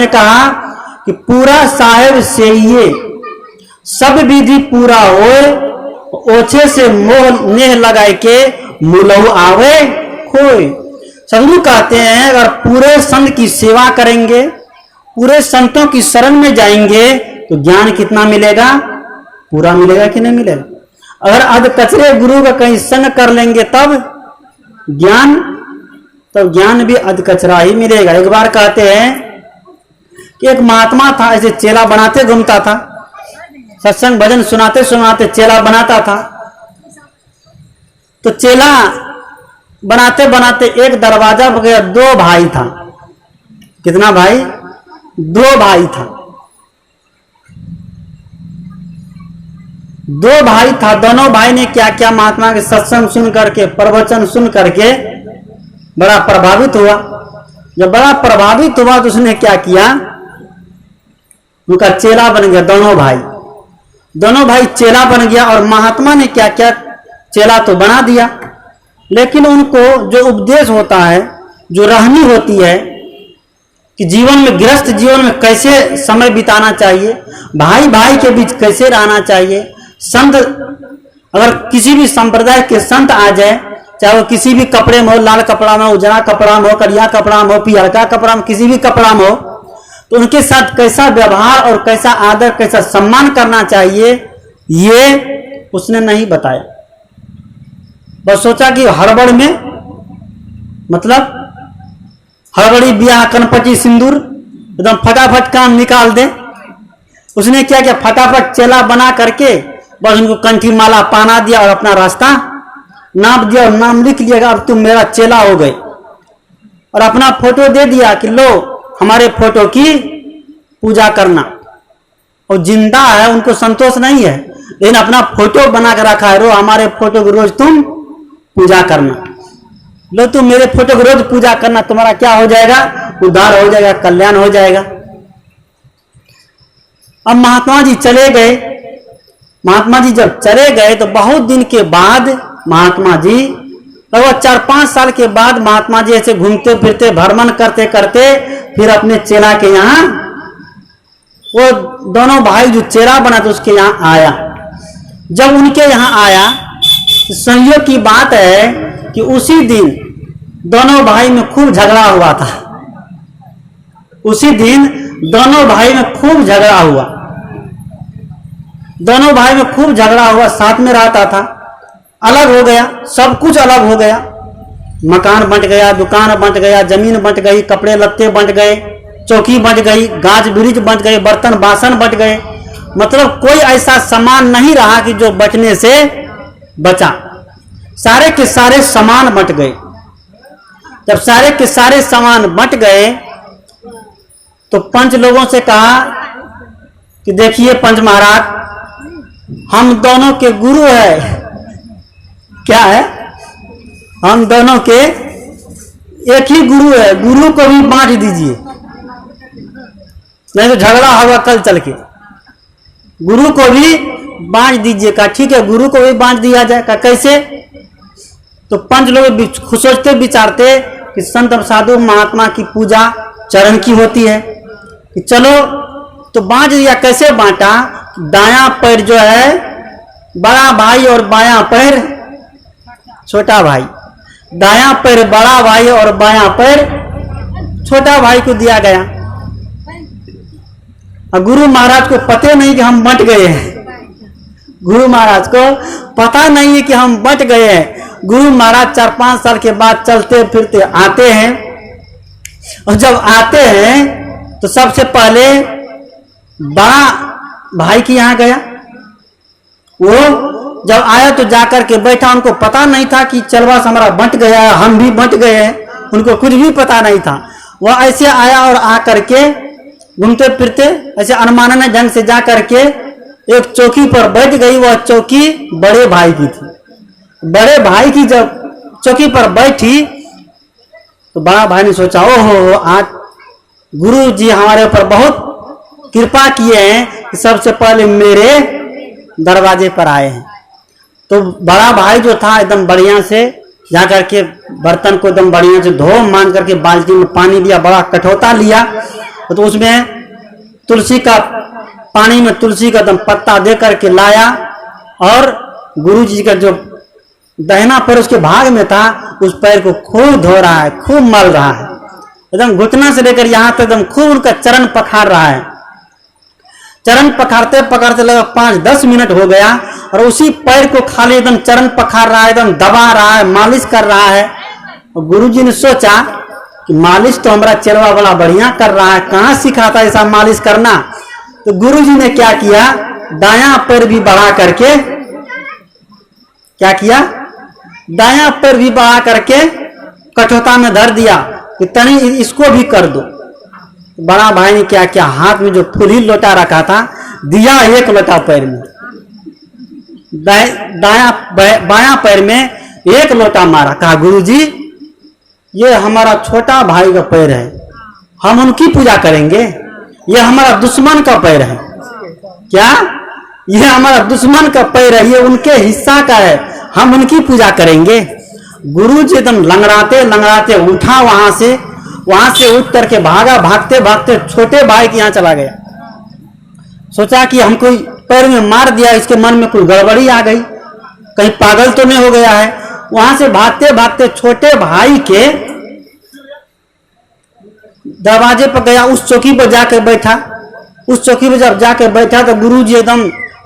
ने कहा कि पूरा साहेब से ये सब विधि पूरा हो, ओछे से मोह नेह लगाए के मुलहु आवे खोए। सदगुरु कहते हैं अगर पूरे संत की सेवा करेंगे, पूरे संतों की शरण में जाएंगे तो ज्ञान कितना मिलेगा? पूरा मिलेगा कि नहीं मिलेगा? अगर अध कचरे गुरु का कहीं संग कर लेंगे तब ज्ञान भी अध कचरा ही मिलेगा। एक बार कहते हैं कि एक महात्मा था, ऐसे चेला बनाते घूमता था, सत्संग भजन सुनाते सुनाते चेला बनाता था। तो चेला बनाते बनाते एक दरवाजा पर गया, 2 भाई था। कितना भाई? 2 भाई था। 2 भाई था। दोनों भाई ने क्या क्या महात्मा के सत्संग सुन करके, प्रवचन सुन करके बड़ा प्रभावित हुआ। जब बड़ा प्रभावित हुआ तो उसने क्या किया, उनका चेला बन गया। दोनों भाई चेला बन गया और महात्मा ने क्या क्या चेला तो बना दिया, लेकिन उनको जो उपदेश होता है, जो रहनी होती है कि जीवन में, गृहस्थ जीवन में कैसे समय बिताना चाहिए, भाई भाई के बीच कैसे रहना चाहिए, संत अगर किसी भी संप्रदाय के संत आ जाए, चाहे वो किसी भी कपड़े में हो, लाल कपड़ा में हो, उजला कपड़ा में हो, करिया कपड़ा में हो, पियरका कपड़ा में, किसी भी कपड़ा में हो, तो उनके साथ कैसा व्यवहार और कैसा आदर, कैसा सम्मान करना चाहिए, ये उसने नहीं बताया। बस सोचा कि हड़बड़ में, मतलब हड़बड़ी ब्याह कनपटी सिंदूर, एकदम फटाफट काम निकाल दे। उसने क्या किया, फटाफट चेला बना करके बस उनको कंठी माला पहना दिया और अपना रास्ता नाप दिया और नाम लिख लिया, अब तुम मेरा चेला हो गए। और अपना फोटो दे दिया कि लो हमारे फोटो की पूजा करना। और जिंदा है, उनको संतोष नहीं है, लेकिन अपना फोटो बना कर रखा है, रो हमारे फोटो को रोज तुम पूजा करना। लो तुम मेरे फोटो को रोज पूजा करना, तुम्हारा क्या हो जाएगा? उद्धार हो जाएगा, कल्याण हो जाएगा। अब महात्मा जी चले गए। महात्मा जी जब चले गए तो बहुत दिन के बाद महात्मा जी, लगभग 4-5 साल के बाद महात्मा जी ऐसे घूमते फिरते, भ्रमण करते करते फिर अपने चेला के यहाँ, वो दोनों भाई जो चेला बना था उसके यहाँ आया। जब उनके यहाँ आया तो संयोग की बात है कि उसी दिन दोनों भाई में खूब झगड़ा हुआ था। उसी दिन दोनों भाई में खूब झगड़ा हुआ। दोनों भाई में खूब झगड़ा हुआ, साथ में रहता था, अलग हो गया, सब कुछ अलग हो गया। मकान बंट गया, दुकान बंट गया, जमीन बंट गई, कपड़े लत्ते बंट गए, चौकी बंट गई, गाज ब्रिज बंट गए, बर्तन बासन बंट गए। मतलब कोई ऐसा सामान नहीं रहा कि जो बचने से बचा। सारे के सारे सामान बंट गए। जब सारे के सारे सामान बंट गए तो पंच लोगों से कहा कि देखिए पंच महाराज, हम दोनों के गुरु है। क्या है? हम दोनों के एक ही गुरु है, गुरु को भी बांट दीजिए, नहीं तो झगड़ा होगा कल चल के। गुरु को भी बांट दीजिए। का ठीक है, गुरु को भी बांट दिया जाए। का कैसे? तो पंच लोग सोचते विचारते कि संत साधु महात्मा की पूजा चरण की होती है, कि चलो तो बांट दिया। कैसे बांटा? दायां पैर जो है बड़ा भाई और बायां पैर छोटा भाई, दायां पैर बड़ा भाई और बायां पैर छोटा भाई को दिया गया। और गुरु महाराज को पता नहीं कि हम बंट गए हैं। गुरु महाराज को पता नहीं है कि हम बंट गए हैं। गुरु महाराज 4-5 साल के बाद चलते फिरते आते हैं, और जब आते हैं तो सबसे पहले बड़ा भाई के यहाँ गया। वो जब आया तो जाकर के बैठा। उनको पता नहीं था कि चलवास हमारा बंट गया है, हम भी बंट गए हैं, उनको कुछ भी पता नहीं था। वह ऐसे आया और आकर के घूमते फिरते ऐसे अनमानने ढंग से जा करके एक चौकी पर बैठ गई। वह चौकी बड़े भाई की थी। बड़े भाई की जब चौकी पर बैठी तो बड़ा भाई ने सोचा, ओहो आज गुरु जी हमारे ऊपर बहुत कृपा किए हैं कि सबसे पहले मेरे दरवाजे पर आए हैं। तो बड़ा भाई जो था एकदम बढ़िया से जा करके बर्तन को एकदम बढ़िया से धो मान करके बाल्टी में पानी लिया, बड़ा कठौता लिया तो उसमें तुलसी का पानी में तुलसी का एकदम पत्ता दे करके लाया और गुरु जी का जो दाहिना पैर उसके भाग में था उस पैर को खूब धो रहा है, खूब मल रहा है, एकदम घुटना से लेकर यहां तक एकदम खूब उनका चरण पखार रहा है। चरण पखारते पखारते लगभग 5-10 मिनट हो गया और उसी पैर को खाली एकदम चरण पखार रहा है, एकदम दबा रहा है, मालिश कर रहा है। और गुरुजी ने सोचा कि मालिश तो हमारा चेलवा बड़ा बढ़िया कर रहा है, कहाँ सीखा था ऐसा मालिश करना। तो गुरुजी ने क्या किया, दायां पैर भी बढ़ा करके क्या किया, दायां पैर भी बढ़ा करके कठोता में धर दिया कि तनी इसको भी कर दो। बड़ा भाई ने क्या किया, हाथ में जो फुली लोटा रखा था दिया एक लोटा पैर में, बायां पैर में एक लोटा मारा। कहा गुरुजी ये हमारा छोटा भाई का पैर है, हम उनकी पूजा करेंगे, ये हमारा दुश्मन का पैर है। क्या, ये हमारा दुश्मन का पैर है, ये उनके हिस्सा का है, हम उनकी पूजा करेंगे। गुरुजी एकदम लंगड़ाते लंगड़ाते उठा, वहां से उठ करके भागा, भागते भागते छोटे भाई के यहाँ चला गया। सोचा कि हमको पैर में मार दिया, इसके मन में कोई गड़बड़ी आ गई, कहीं पागल तो नहीं हो गया है। वहां से भागते भागते छोटे भाई के दरवाजे पर गया, उस चौकी पर जाकर बैठा। उस चौकी पर जब जाकर बैठा तो गुरुजी एकदम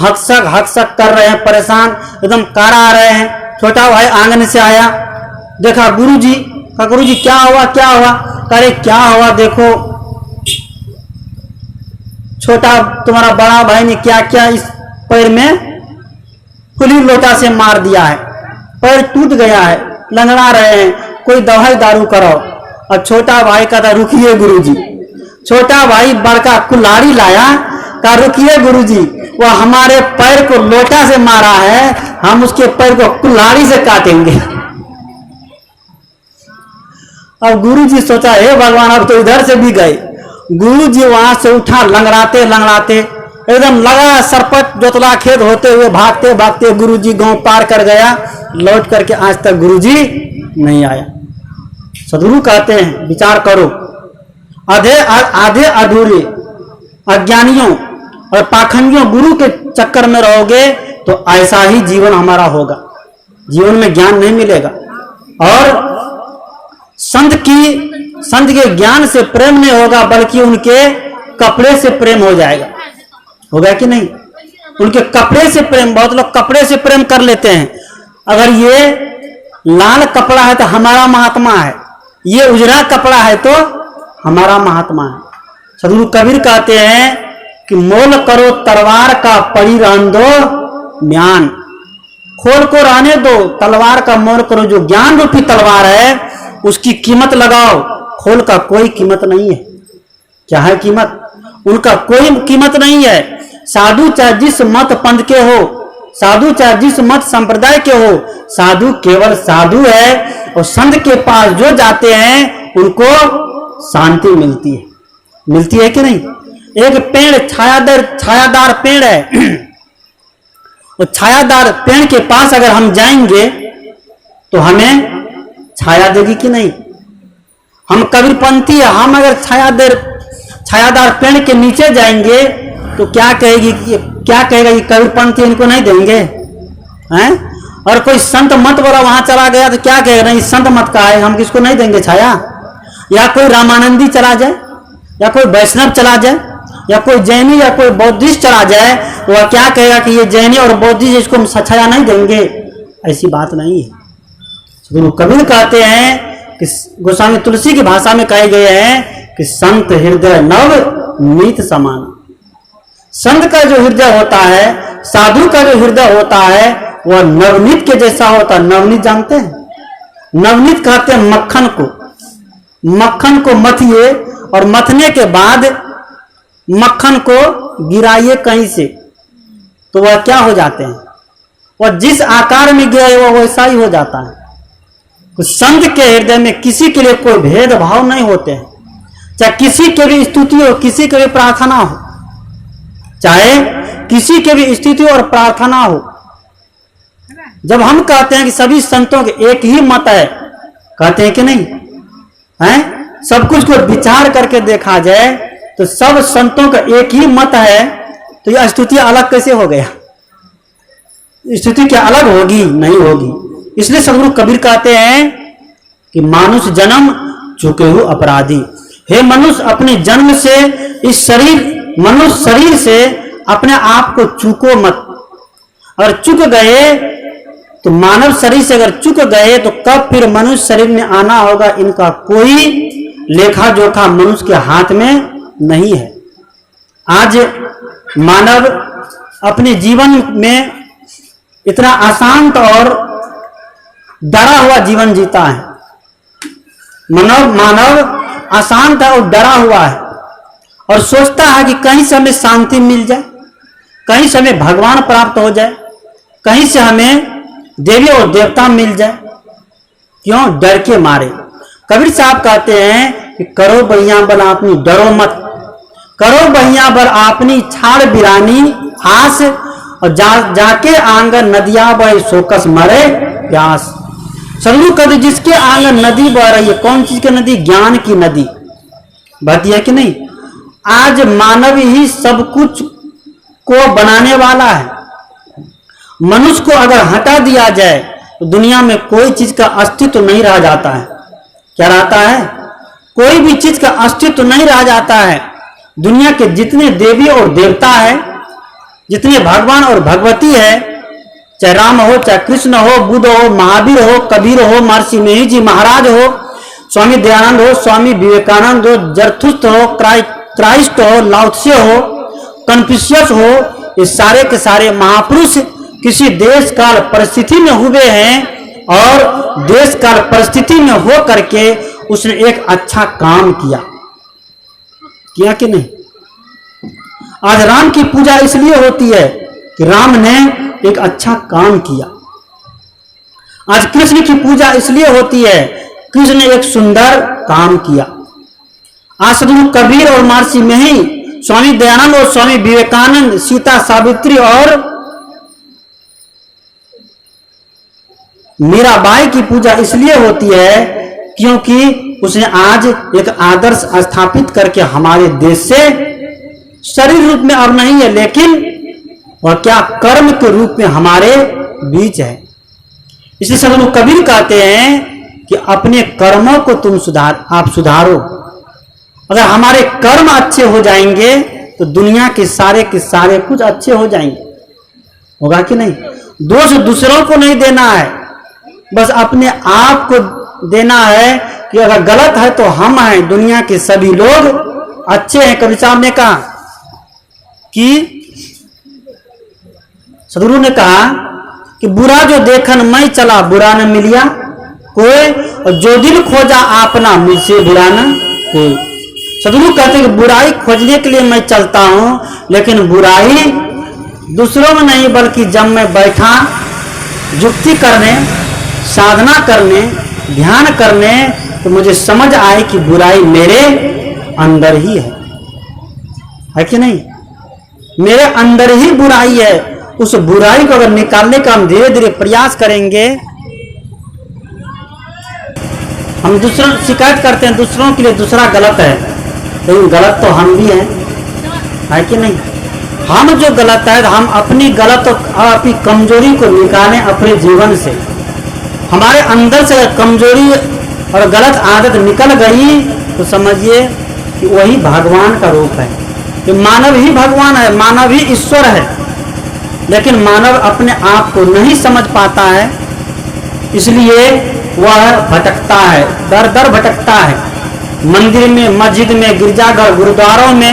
हकसक कर रहे हैं, परेशान, एकदम कारा आ रहे हैं। छोटा भाई आंगन से आया, देखा गुरुजी, कहा गुरुजी क्या हुआ क्या हुआ। अरे क्या हुआ, देखो छोटा तुम्हारा बड़ा भाई ने क्या क्या इस पैर में खुली लोटा से मार दिया है, पैर टूट गया है, लंगड़ा रहे हैं, कोई दवाई दारू कराओ। और छोटा भाई कहता रुकिए गुरुजी। छोटा भाई बड़का कुल्हाड़ी लाया, कहा रुकिए गुरुजी, वो हमारे पैर को लोटा से मारा है, हम उसके पैर को कुल्हाड़ी से काटेंगे। अब गुरुजी सोचा हे भगवान, अब तो इधर से भी गए। गुरुजी वहां से उठा, लंगड़ाते लंगड़ाते एकदम लगा सरपट जोतला खेत होते हुए भागते भागते गुरुजी गांव पार कर गया। लौट करके आज तक गुरुजी नहीं आया। सदगुरु कहते हैं विचार करो, आधे अधूरे अज्ञानियों और पाखंडियों गुरु के चक्कर में रहोगे तो ऐसा ही जीवन हमारा होगा, जीवन में ज्ञान नहीं मिलेगा। और संत के ज्ञान से प्रेम नहीं होगा, बल्कि उनके कपड़े से प्रेम हो जाएगा। होगा कि नहीं, उनके कपड़े से प्रेम, बहुत लोग कपड़े से प्रेम कर लेते हैं। अगर ये लाल कपड़ा है तो हमारा महात्मा है, ये उजरा कपड़ा है तो हमारा महात्मा है। सदगुरु कबीर कहते हैं कि मोल करो तलवार का, पड़ी रहन दो ज्ञान। खोल को रहने दो, तलवार का मोल करो। जो ज्ञान रूपी तलवार है उसकी कीमत लगाओ। खोल का कोई कीमत नहीं है। क्या है कीमत? उनका कोई कीमत नहीं है। साधु चाहे जिस मत पंथ के हो, साधु चाहे जिस मत संप्रदाय के हो, साधु केवल साधु है। और संत के पास जो जाते हैं उनको शांति मिलती है। मिलती है कि नहीं? एक पेड़ छायादार पेड़ है, और छायादार पेड़ के पास अगर हम जाएंगे तो हमें छाया देगी कि नहीं? हम कबीरपंथी है, हम अगर छायादार पेड़ के नीचे जाएंगे तो क्या कहेगा कि कबीरपंथी इनको नहीं देंगे हैं? और कोई संत मत वाला वहां चला गया तो क्या कहेगा, नहीं संत मत का है, हम किसको नहीं देंगे छाया। या कोई रामानंदी चला जाए, या कोई वैष्णव चला जाए, या कोई जैनी या कोई बौद्धिस्ट चला जाए तो वह क्या कहेगा कि ये जैनी और बौद्धिस्ट इसको छाया नहीं देंगे। ऐसी बात नहीं है। गुरु कबीर कहते हैं कि गोस्वामी तुलसी की भाषा में कहे गए हैं कि संत हृदय नव नीत समान। संत का जो हृदय होता है, साधु का जो हृदय होता है, वह नवनीत के जैसा होता है। नवनीत जानते हैं? नवनीत कहते हैं मक्खन को। मक्खन को मथिए और मथने के बाद मक्खन को गिराइए कहीं से तो वह क्या हो जाते हैं? वह जिस आकार में गिराए वह वैसा ही हो जाता है। तो संत के हृदय में किसी के लिए कोई भेदभाव नहीं होते हैं। चाहे किसी के भी स्तुति हो, किसी के भी प्रार्थना हो, चाहे किसी के भी स्तुति और प्रार्थना हो। जब हम कहते हैं कि सभी संतों के एक ही मत है, कहते हैं कि नहीं है? सब कुछ को विचार करके देखा जाए तो सब संतों का एक ही मत है, तो यह स्तुति अलग कैसे हो गया? स्तुति क्या अलग होगी? नहीं होगी। इसलिए सदगुरु कबीर कहते हैं कि मानुष जन्म चुके हो अपराधी। हे मनुष्य, अपने जन्म से इस शरीर, मनुष्य शरीर से अपने आप को चूको मत। अगर चूक गए तो मानव शरीर से अगर चूक गए तो कब फिर मनुष्य शरीर में आना होगा, इनका कोई लेखा जोखा मनुष्य के हाथ में नहीं है। आज मानव अपने जीवन में इतना अशांत और डरा हुआ जीवन जीता है। मानव अशांत है और डरा हुआ है और सोचता है कि कहीं से हमें शांति मिल जाए, कहीं से हमें भगवान प्राप्त हो जाए, कहीं से हमें देवी और देवता मिल जाए। क्यों? डर के मारे। कबीर साहब कहते हैं कि करो बहिया बल अपनी डरो मत, करो बहिया बल अपनी छाड़ बिरानी आस, और जाके आंगन नदिया बह सोकस मरे प्यास। सदगुरु कहते जिसके आंगन नदी बह रही है, कौन चीज की नदी? ज्ञान की नदी बहती है कि नहीं? आज मानव ही सब कुछ को बनाने वाला है। मनुष्य को अगर हटा दिया जाए तो दुनिया में कोई चीज का अस्तित्व नहीं रह जाता है। क्या रहता है? कोई भी चीज का अस्तित्व नहीं रह जाता है। दुनिया के जितने देवी और देवता है, जितने भगवान और भगवती है, चाहे राम हो, चाहे कृष्ण हो, बुद्ध हो, महावीर हो, कबीर हो, महर्षि मेही जी महाराज हो, स्वामी दयानंद हो, स्वामी विवेकानंद हो, जरथुस्त हो, क्राइस्ट हो, लाओत्से हो, कन्फ्यूशियस हो, ये सारे के सारे महापुरुष किसी देश काल परिस्थिति में हुए हैं और देश काल परिस्थिति में हो करके उसने एक अच्छा काम किया कि नहीं? आज राम की पूजा इसलिए होती है कि राम ने एक अच्छा काम किया। आज कृष्ण की पूजा इसलिए होती है, कृष्ण ने एक सुंदर काम किया। आज सदगुरु कबीर और महर्षि मेही, स्वामी दयानंद और स्वामी विवेकानंद, सीता सावित्री और मीराबाई की पूजा इसलिए होती है क्योंकि उसने आज एक आदर्श स्थापित करके हमारे देश से शरीर रूप में अब नहीं है, लेकिन वह क्या कर्म के रूप में हमारे बीच है। इसलिए सदगुरु कबीर कहते हैं कि अपने कर्मों को तुम आप सुधारो। अगर हमारे कर्म अच्छे हो जाएंगे तो दुनिया के सारे कुछ अच्छे हो जाएंगे। होगा कि नहीं? दोष दूसरों को नहीं देना है, बस अपने आप को देना है कि अगर गलत है तो हम हैं, दुनिया के सभी लोग अच्छे हैं। कबीर साहब ने कहा कि सदगुरु ने कहा कि बुरा जो देखन मैं चला बुरा न मिलिया कोई, और जो दिल खोजा आपना मुझसे बुरा न कोई। सदगुरु कहते हैं कि बुराई खोजने के लिए मैं चलता हूं, लेकिन बुराई दूसरों में नहीं, बल्कि जब मैं बैठा युक्ति करने, साधना करने, ध्यान करने, तो मुझे समझ आए कि बुराई मेरे अंदर ही है कि नहीं? मेरे अंदर ही बुराई है। उस बुराई को अगर निकालने का हम धीरे धीरे प्रयास करेंगे, हम दूसरों शिकायत करते हैं दूसरों के लिए दूसरा गलत है, लेकिन गलत तो हम भी हैं, है कि नहीं? हम जो गलत है, हम अपनी गलत और अपनी कमजोरी को निकालें अपने जीवन से। हमारे अंदर से कमजोरी और गलत आदत निकल गई तो समझिए कि वही भगवान का रूप है। कि मानव ही भगवान है, मानव ही ईश्वर है, लेकिन मानव अपने आप को नहीं समझ पाता है, इसलिए वह भटकता है, दर दर भटकता है। मंदिर में, मस्जिद में, गिरजाघर, गुरुद्वारों में,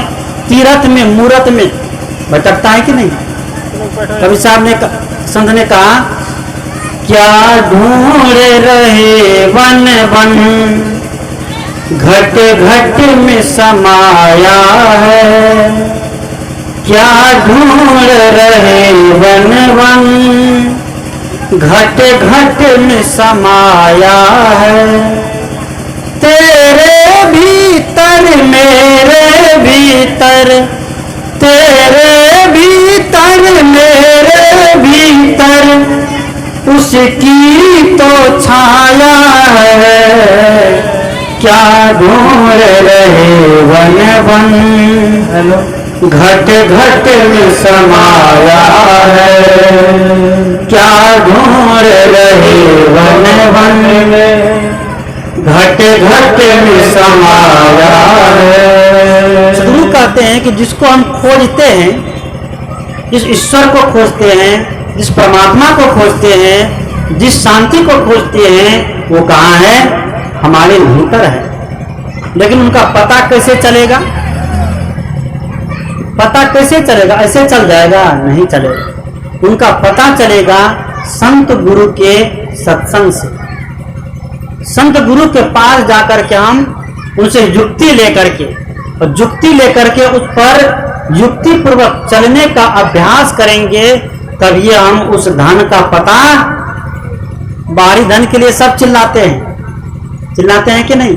तीर्थ में, मूर्त में भटकता है कि नहीं? कबीर साहब ने, संत ने कहा, क्या ढूंढ रहे वन वन घट घट में समाया है, क्या ढूंढ रहे वन वन घट घट में समाया है। तेरे भीतर मेरे भीतर, तेरे भीतर मेरे भीतर, उसकी तो छाया है, क्या ढूंढ रहे वन वन, घट घट में समाया है। क्या ढूंढ रहे वन वन, घट घट में समाया है। सदगुरु कहते हैं कि जिसको हम खोजते हैं, जिस ईश्वर को खोजते हैं, जिस परमात्मा को खोजते हैं, जिस शांति को खोजते हैं, वो कहाँ है? हमारे भीतर है। लेकिन उनका पता कैसे चलेगा? पता कैसे चलेगा? ऐसे चल जाएगा? नहीं चलेगा। उनका पता चलेगा संत गुरु के सत्संग से। संत गुरु के पास जाकर के हम उनसे युक्ति लेकर के, और युक्ति लेकर के उस पर युक्ति पूर्वक चलने का अभ्यास करेंगे, तभी हम उस धन का पता। बाहरी धन के लिए सब चिल्लाते हैं कि नहीं?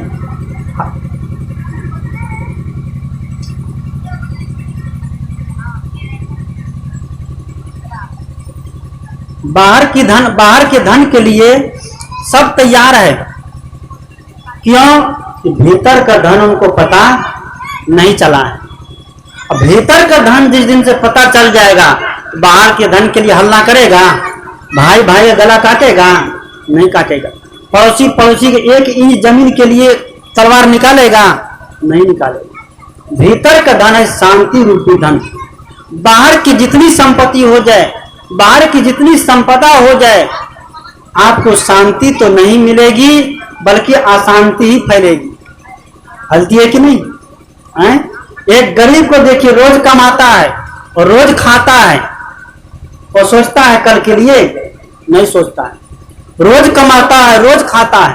बाहर के धन के लिए सब तैयार है। क्यों? कि भीतर का धन उनको पता नहीं चला है। अब भीतर का धन जिस दिन से पता चल जाएगा, बाहर के धन के लिए हल्ला करेगा? भाई भाई गला काटेगा? नहीं काटेगा। पड़ोसी के 1 इंच जमीन के लिए तलवार निकालेगा? नहीं निकालेगा। भीतर का धन है शांति रूपी धन। बाहर की जितनी संपत्ति हो जाए, बाहर की जितनी संपदा हो जाए, आपको शांति तो नहीं मिलेगी, बल्कि अशांति ही फैलेगी। हल्ती है कि नहीं? एक गरीब को देखिए, रोज कमाता है और रोज खाता है, और सोचता है कल के लिए? नहीं सोचता है। रोज कमाता है, रोज खाता है,